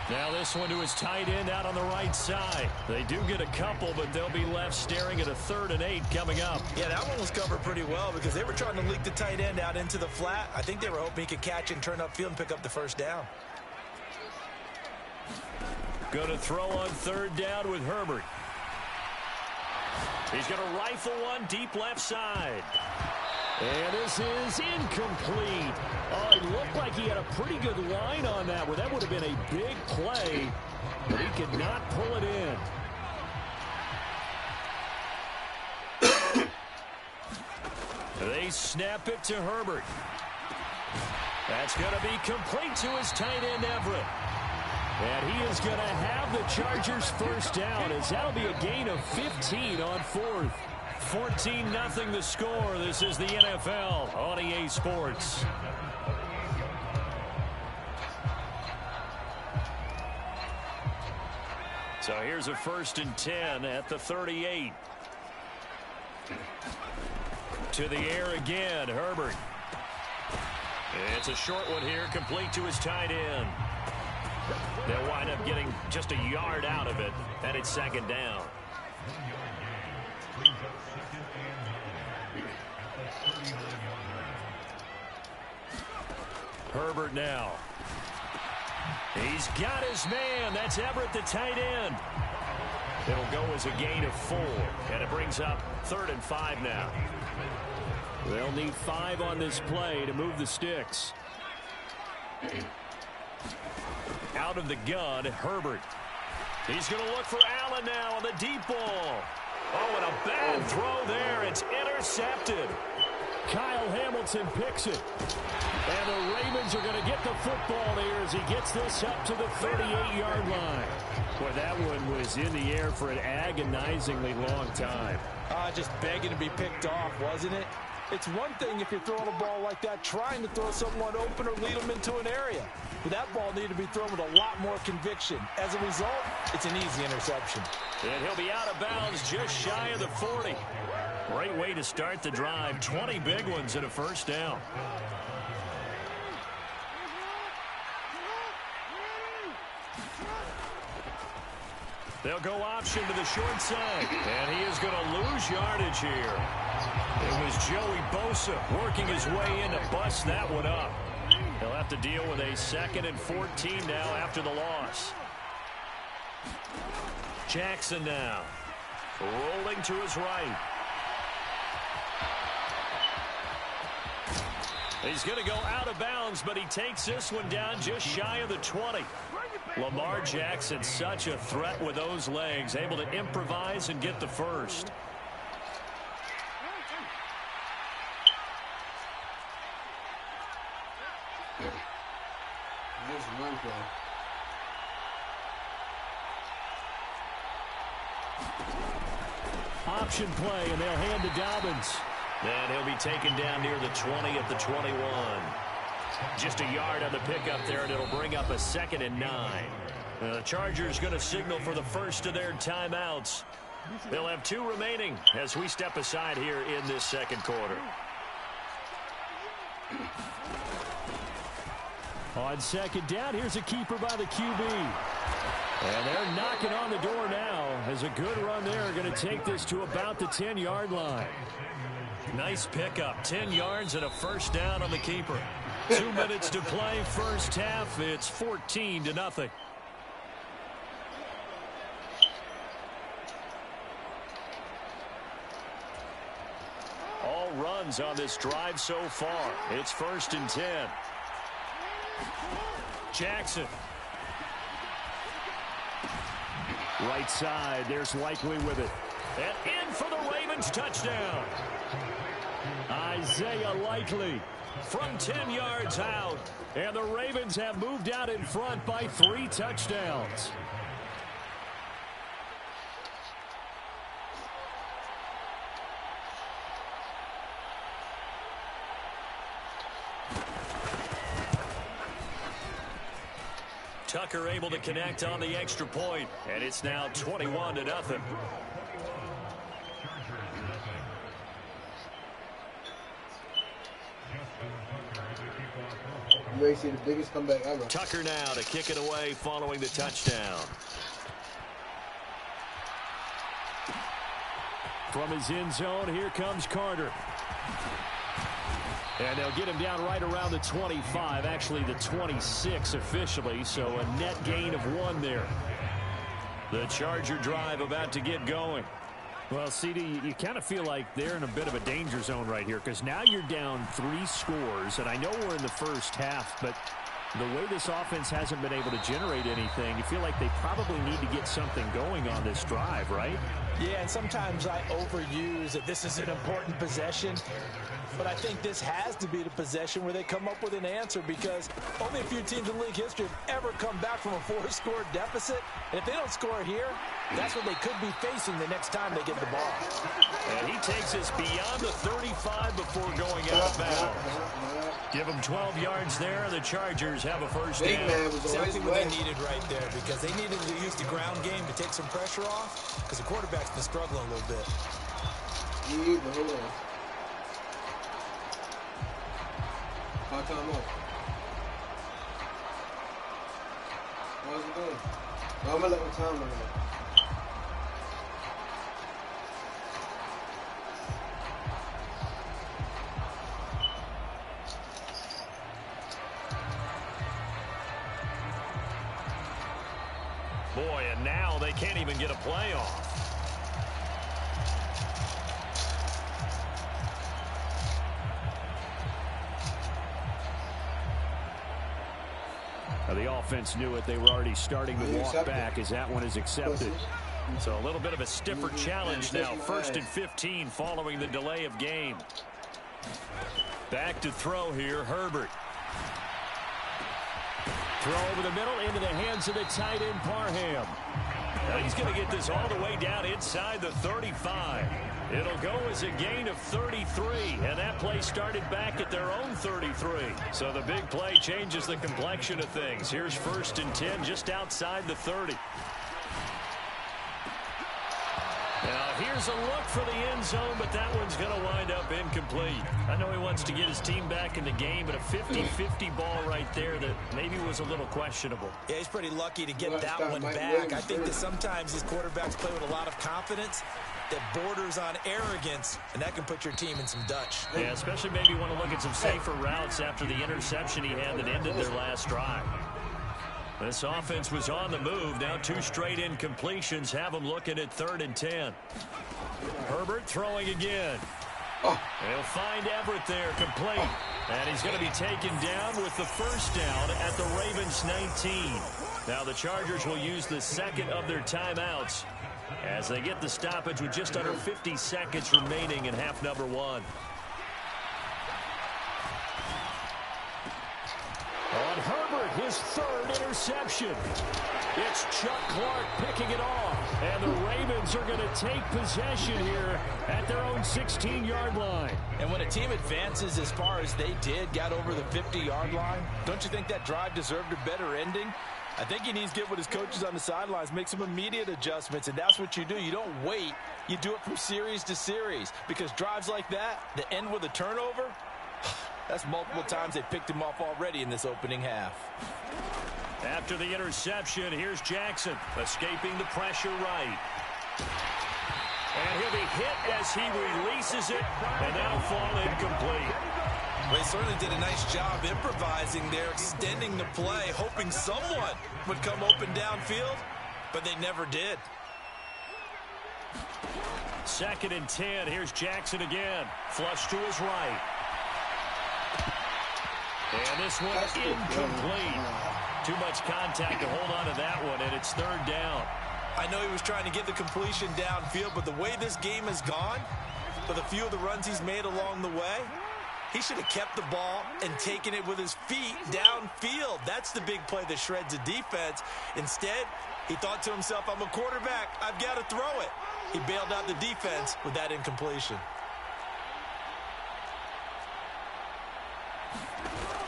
Now this one to his tight end out on the right side. They do get a couple, but they'll be left staring at a 3rd and 8 coming up. Yeah, that one was covered pretty well because they were trying to leak the tight end out into the flat. I think they were hoping he could catch and turn upfield and pick up the 1st down. Going to throw on 3rd down with Herbert. He's going to rifle one deep left side. And this is incomplete. Oh, it looked like he had a pretty good line on that one. That would have been a big play, but he could not pull it in. They snap it to Herbert. That's going to be complete to his tight end, Everett. And he is going to have the Chargers 1st down, as that'll be a gain of 15 on 4th. 14-0 the score. This is the NFL on EA Sports. So here's a 1st and 10 at the 38. To the air again, Herbert. It's a short one here, complete to his tight end. They'll wind up getting just a yard out of it, and it's 2nd down. Herbert now. He's got his man. That's Everett, the tight end. It'll go as a gain of 4, and it brings up 3rd and 5 now. They'll need 5 on this play to move the sticks. Out of the gun, Herbert. He's going to look for Allen now on the deep ball. Oh, and a bad throw there. It's intercepted. Kyle Hamilton picks it. And the Ravens are going to get the football here as he gets this up to the 38-yard line. Boy, that one was in the air for an agonizingly long time. Just begging to be picked off, wasn't it? It's one thing if you're throwing a ball like that, trying to throw someone open or lead them into an area. But that ball needed to be thrown with a lot more conviction. As a result, it's an easy interception. And he'll be out of bounds just shy of the 40. Great way to start the drive. 20 big ones and a 1st down. They'll go option to the short side. And he is going to lose yardage here. It was Joey Bosa working his way in to bust that one up. He'll have to deal with a 2nd and 14 now after the loss. Jackson now. Rolling to his right. He's going to go out of bounds, but he takes this one down just shy of the 20. Lamar Jackson, such a threat with those legs, able to improvise and get the 1st. Nice run play. Option play, and they'll hand to Dobbins. And he'll be taken down near the 20 at the 21. Just a yard on the pickup there, and it'll bring up a 2nd and 9. The Chargers going to signal for the first of their timeouts. They'll have 2 remaining as we step aside here in this second quarter. On second down, here's a keeper by the QB. And they're knocking on the door now as a good run there. Going to take this to about the 10-yard line. Nice pickup. 10 yards and a first down on the keeper. 2 minutes to play first half. It's 14-0. All runs on this drive so far. It's 1st and 10. Jackson. Right side, there's Likely with it. And in for the Ravens touchdown. Isaiah Likely from 10 yards out. And the Ravens have moved out in front by 3 touchdowns. Tucker able to connect on the extra point, and it's now 21-0. You may see the biggest comeback ever. Tucker now to kick it away following the touchdown. From his end zone, here comes Carter. And they'll get him down right around the 25, actually the 26 officially, so a net gain of 1 there. The Charger drive about to get going. Well, CD, you kind of feel like they're in a bit of a danger zone right here because now you're down 3 scores, and I know we're in the first half, but the way this offense hasn't been able to generate anything, you feel like they probably need to get something going on this drive, right? Yeah, and sometimes I overuse that this is an important possession. But I think this has to be the possession where they come up with an answer because only a few teams in league history have ever come back from a 4-score deficit. And if they don't score here, that's what they could be facing the next time they get the ball. And he takes us beyond the 35 before going out of bounds. Give them 12 yards there. The Chargers have a first down. Exactly what they needed right there because they needed to use the ground game to take some pressure off because the quarterback's been struggling a little bit. Hold on. Time off. How's it going? I'm gonna let my time run out. Boy, and now they can't even get a play off. The offense knew it. They were already starting to walk back as that one is accepted. So a little bit of a stiffer challenge now. 1st and 15 following the delay of game. Back to throw here, Herbert. Throw over the middle into the hands of the tight end, Parham. Now he's going to get this all the way down inside the 35. It'll go as a gain of 33, and that play started back at their own 33. So the big play changes the complexion of things. Here's 1st and 10 just outside the 30. Now here's a look for the end zone, but that one's going to wind up incomplete. I know he wants to get his team back in the game, but a 50-50 ball right there that maybe was a little questionable. Yeah, he's pretty lucky to get that one back. I think that sometimes these quarterbacks play with a lot of confidence that borders on arrogance, and that can put your team in some Dutch. Yeah, especially maybe want to look at some safer routes after the interception he had that ended their last drive. This offense was on the move. Now 2 straight incompletions have them looking at 3rd and 10. Herbert throwing again. They'll find Everett there, complete. And he's going to be taken down with the first down at the Ravens 19. Now the Chargers will use the second of their timeouts as they get the stoppage with just under 50 seconds remaining in half number 1. On Herbert, his third interception. It's Chuck Clark picking it off, and the Ravens are going to take possession here at their own 16-yard line. And when a team advances as far as they did, got over the 50-yard line, don't you think that drive deserved a better ending? I think he needs to get with his coaches on the sidelines, make some immediate adjustments, and that's what you do. You don't wait. You do it from series to series, because drives like that end with a turnover, that's multiple times they picked him off already in this opening half. After the interception, here's Jackson, escaping the pressure right. And he'll be hit as he releases it, and that'll fall incomplete. Well, they certainly did a nice job improvising there, extending the play, hoping someone would come open downfield, but they never did. 2nd and 10. Here's Jackson again. Flush to his right. And this one incomplete. Too much contact to hold on to that one, and it's 3rd down. I know he was trying to get the completion downfield, but the way this game has gone, with a few of the runs he's made along the way, he should have kept the ball and taken it with his feet downfield. That's the big play that shreds a defense. Instead, he thought to himself, I'm a quarterback, I've got to throw it. He bailed out the defense with that incompletion.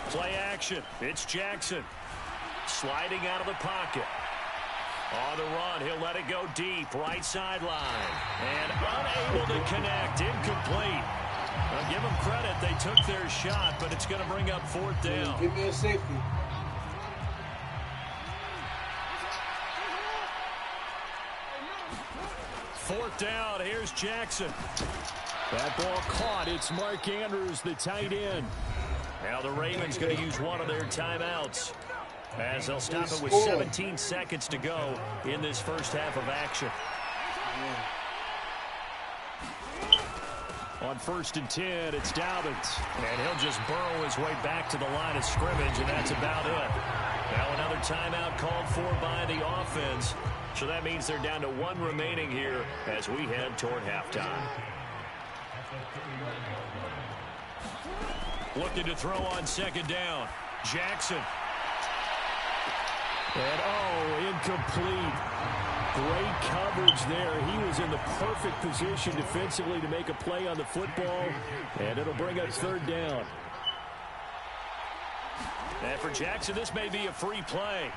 Play action. It's Jackson. Sliding out of the pocket. On the run, he'll let it go deep. Right sideline. And unable to connect. Incomplete. I'll give them credit. They took their shot, but it's going to bring up 4th down. Give me a safety. Fourth down. Here's Jackson. That ball caught. It's Mark Andrews, the tight end. Now the Ravens going to use one of their timeouts, as they'll stop it with 17 seconds to go in this first half of action. On 1st and 10, it's Dobbins. And he'll just burrow his way back to the line of scrimmage, and that's about it. Now another timeout called for by the offense. So that means they're down to 1 remaining here as we head toward halftime. Looking to throw on 2nd down. Jackson. And incomplete. Great coverage there. He was in the perfect position defensively to make a play on the football, and it'll bring up 3rd down. And for Jackson, this may be a free play.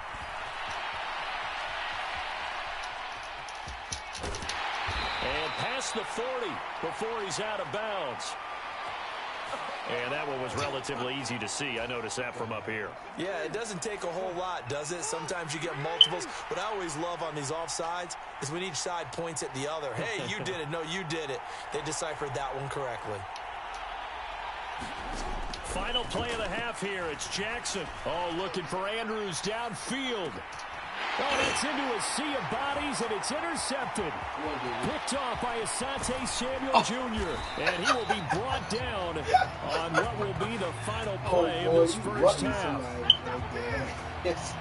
And past the 40 before he's out of bounds. And that one was relatively easy to see. I noticed that from up here. Yeah, it doesn't take a whole lot, does it? Sometimes you get multiples. What I always love on these offsides is when each side points at the other. Hey, you did it. No, you did it. They deciphered that one correctly. Final play of the half here. It's Jackson. Oh, looking for Andrews downfield. Oh, that's into a sea of bodies, and it's intercepted. Picked off by Asante Samuel Jr., and he will be brought down on what will be the final play of this first half. Yes.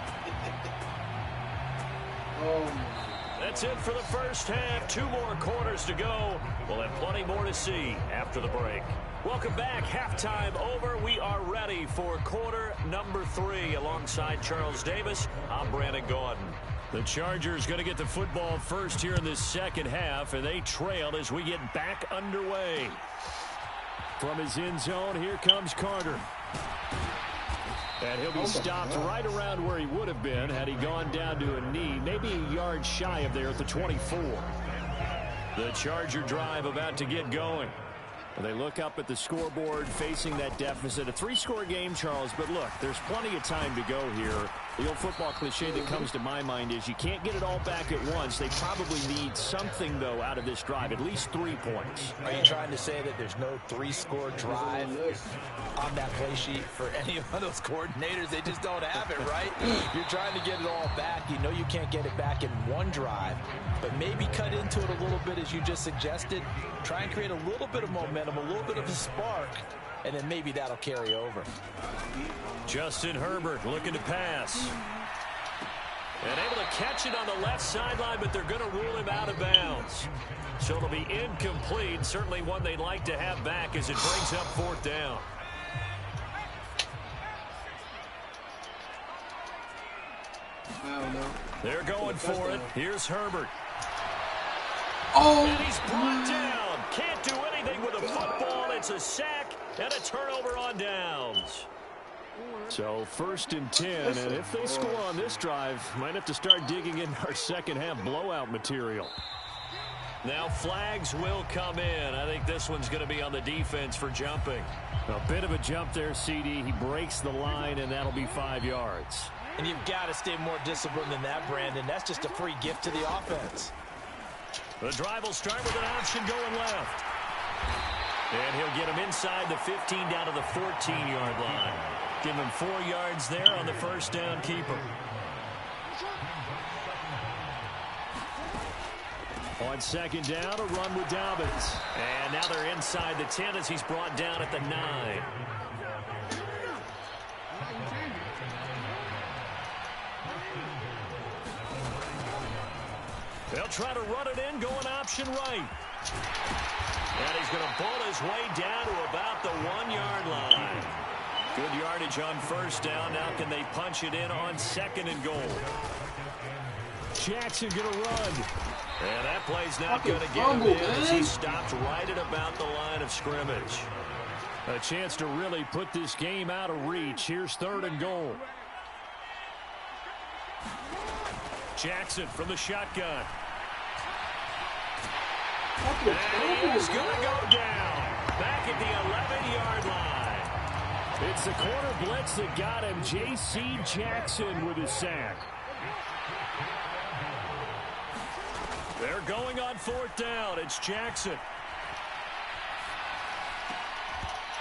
That's it for the first half. 2 more quarters to go. We'll have plenty more to see after the break. Welcome back. Halftime over. We are ready for quarter number 3. Alongside Charles Davis, I'm Brandon Gordon. The Chargers going to get the football first here in this second half, and they trail as we get back underway. From his end zone, here comes Carter. And he'll be stopped right around where he would have been had he gone down to a knee, maybe a yard shy of there at the 24. The Charger drive about to get going. They look up at the scoreboard facing that deficit. A 3-score game, Charles, but look, there's plenty of time to go here. The old football cliche that comes to my mind is you can't get it all back at once. They probably need something, though, out of this drive, at least 3 points. Are you trying to say that there's no 3-score drive on that play sheet for any of those coordinators? They just don't have it, right? You're trying to get it all back. You know you can't get it back in one drive, but maybe cut into it a little bit as you just suggested. Try and create a little bit of momentum, a little bit of a spark, and then maybe that'll carry over. Justin Herbert looking to pass. And able to catch it on the left sideline, but they're going to rule him out of bounds. So it'll be incomplete. Certainly one they'd like to have back as it brings up 4th down. They're going for it. Here's Herbert. Oh, and he's brought down. Can't do anything with a football. It's a sack and a turnover on downs. So 1st and 10, and if they score on this drive, might have to start digging in our second half blowout material. Now flags will come in. I think this one's going to be on the defense for jumping. A bit of a jump there, CD. He breaks the line, and that'll be 5 yards. And you've got to stay more disciplined than that, Brandon. That's just a free gift to the offense. The drive will start with an option going left. And he'll get him inside the 15 down to the 14-yard line. Give him 4 yards there on the first down keeper. On second down, a run with Dobbins. And now they're inside the 10 as he's brought down at the 9. They'll try to run it in, going option right. And he's going to pull his way down to about the 1-yard line. Good yardage on first down. Now can they punch it in on 2nd and goal? Jackson going to run. And that play's not going to get him in as he stopped right at about the line of scrimmage. A chance to really put this game out of reach. Here's 3rd and goal. Jackson from the shotgun. And he's going to go down. Back at the 11-yard line. It's the corner blitz that got him. J.C. Jackson with his sack. They're going on 4th down. It's Jackson.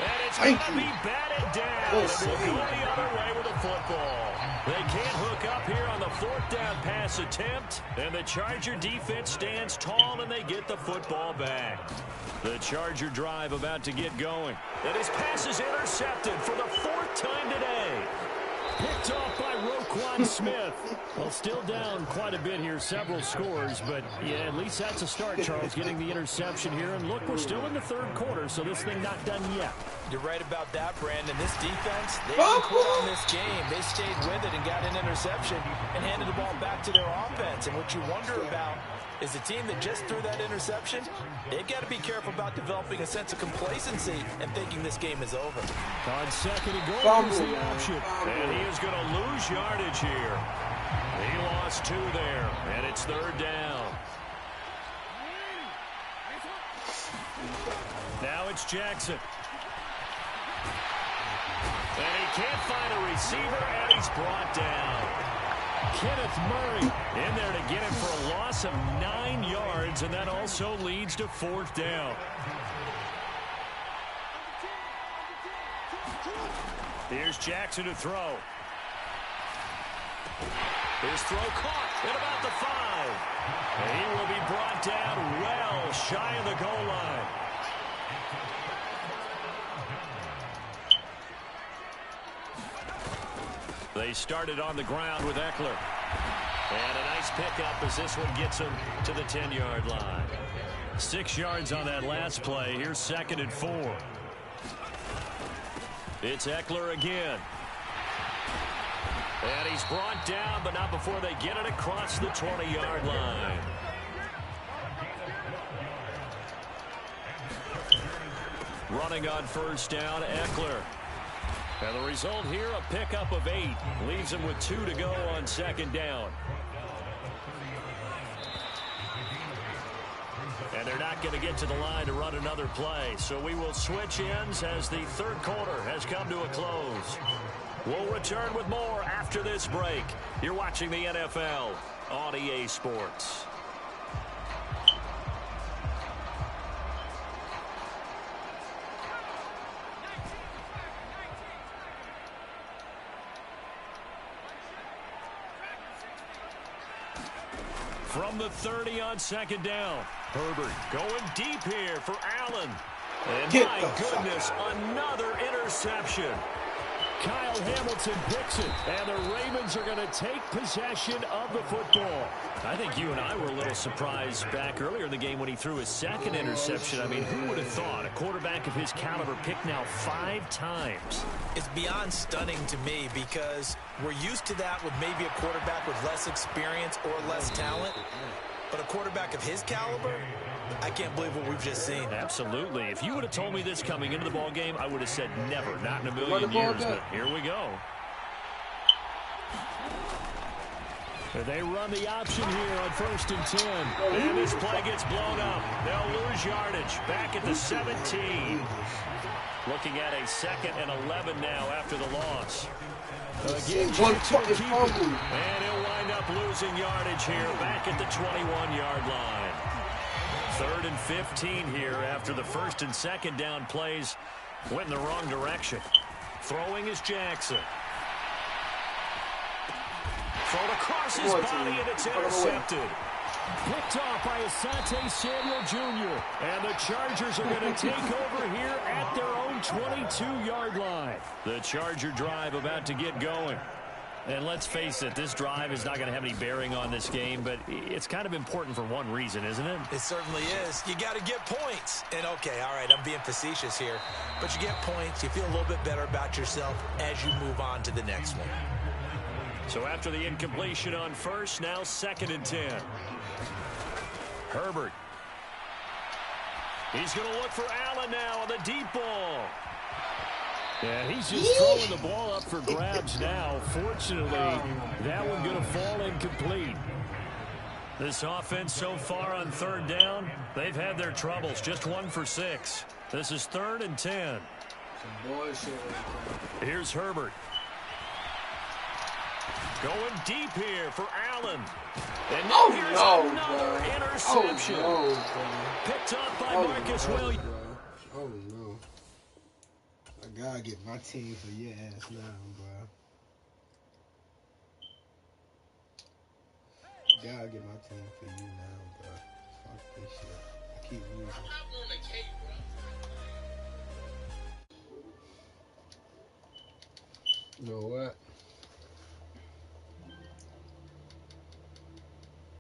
And it's going to be batted down. And they'll go the other way with the football. They can't hook up here on the 4th down pass attempt. And the Charger defense stands tall, and they get the football back. The Charger drive about to get going. And his pass is intercepted for the 4th time today. Picked off by Roquan Smith. Well, still down quite a bit here, several scores, but yeah, at least that's a start, Charles, getting the interception here. And look, we're still in the 3rd quarter, so this thing not done yet. You're right about that, Brandon. This defense, they didn't quit on this game. They stayed with it and got an interception and handed the ball back to their offense. And what you wonder about is the team that just threw that interception, they've got to be careful about developing a sense of complacency and thinking this game is over. On 2nd and goal, here's the option. And he is going to lose yardage here. He lost 2 there, and it's 3rd down. Now it's Jackson. And he can't find a receiver, and he's brought down. Kenneth Murray in there to get him for a loss of 9 yards, and that also leads to 4th down. Here's Jackson to throw. His throw caught at about the 5. And he will be brought down well shy of the goal line. They started on the ground with Eckler. And a nice pickup as this one gets him to the 10-yard line. 6 yards on that last play. Here's 2nd and 4. It's Eckler again. And he's brought down, but not before they get it across the 20-yard line. Running on first down, Eckler. And the result here, a pickup of 8. Leaves him with 2 to go on 2nd down. And they're not going to get to the line to run another play. So we will switch ends as the 3rd quarter has come to a close. We'll return with more after this break. You're watching the NFL on EA Sports. From the 30 on 2nd down. Herbert going deep here for Allen. And my goodness, another interception. Kyle Hamilton picks it, and the Ravens are going to take possession of the football. I think you and I were a little surprised back earlier in the game when he threw his second interception. I mean, who would have thought a quarterback of his caliber picked now 5 times? It's beyond stunning to me because we're used to that with maybe a quarterback with less experience or less talent. But a quarterback of his caliber, I can't believe what we've just seen. Absolutely. If you would have told me this coming into the ball game, I would have said never, not in a million years. But here we go. They run the option here on 1st and 10. And this play gets blown up. They'll lose yardage. Back at the 17. Looking at a 2nd and 11 now after the loss. Again, one fucking fumble. And he'll wind up losing yardage here back at the 21-yard line. 3rd and 15 here after the 1st and 2nd down plays went in the wrong direction. Throwing is Jackson. Thrown across his body, and it's intercepted. Picked off by Asante Samuel Jr. And the Chargers are going to take over here at their own 22-yard line. The Charger drive about to get going. And let's face it, this drive is not going to have any bearing on this game, but it's kind of important for one reason, isn't it? It certainly is. You got to get points. And, okay, all right, I'm being facetious here. But you get points, you feel a little bit better about yourself as you move on to the next one. So after the incompletion on 1st, now 2nd and 10. Herbert. He's going to look for Allen now on the deep ball. Yeah, he's just throwing the ball up for grabs now. Fortunately, that one going to fall incomplete. This offense so far on 3rd down, they've had their troubles. Just 1 for 6. This is 3rd and 10. Here's Herbert. Going deep here for Allen. And now here's another interception. Picked up by Marcus Williams. Oh, no. I gotta get my team for your ass now, bro. Gotta get my team for you now, bro. Fuck this shit. I keep losing. You know what?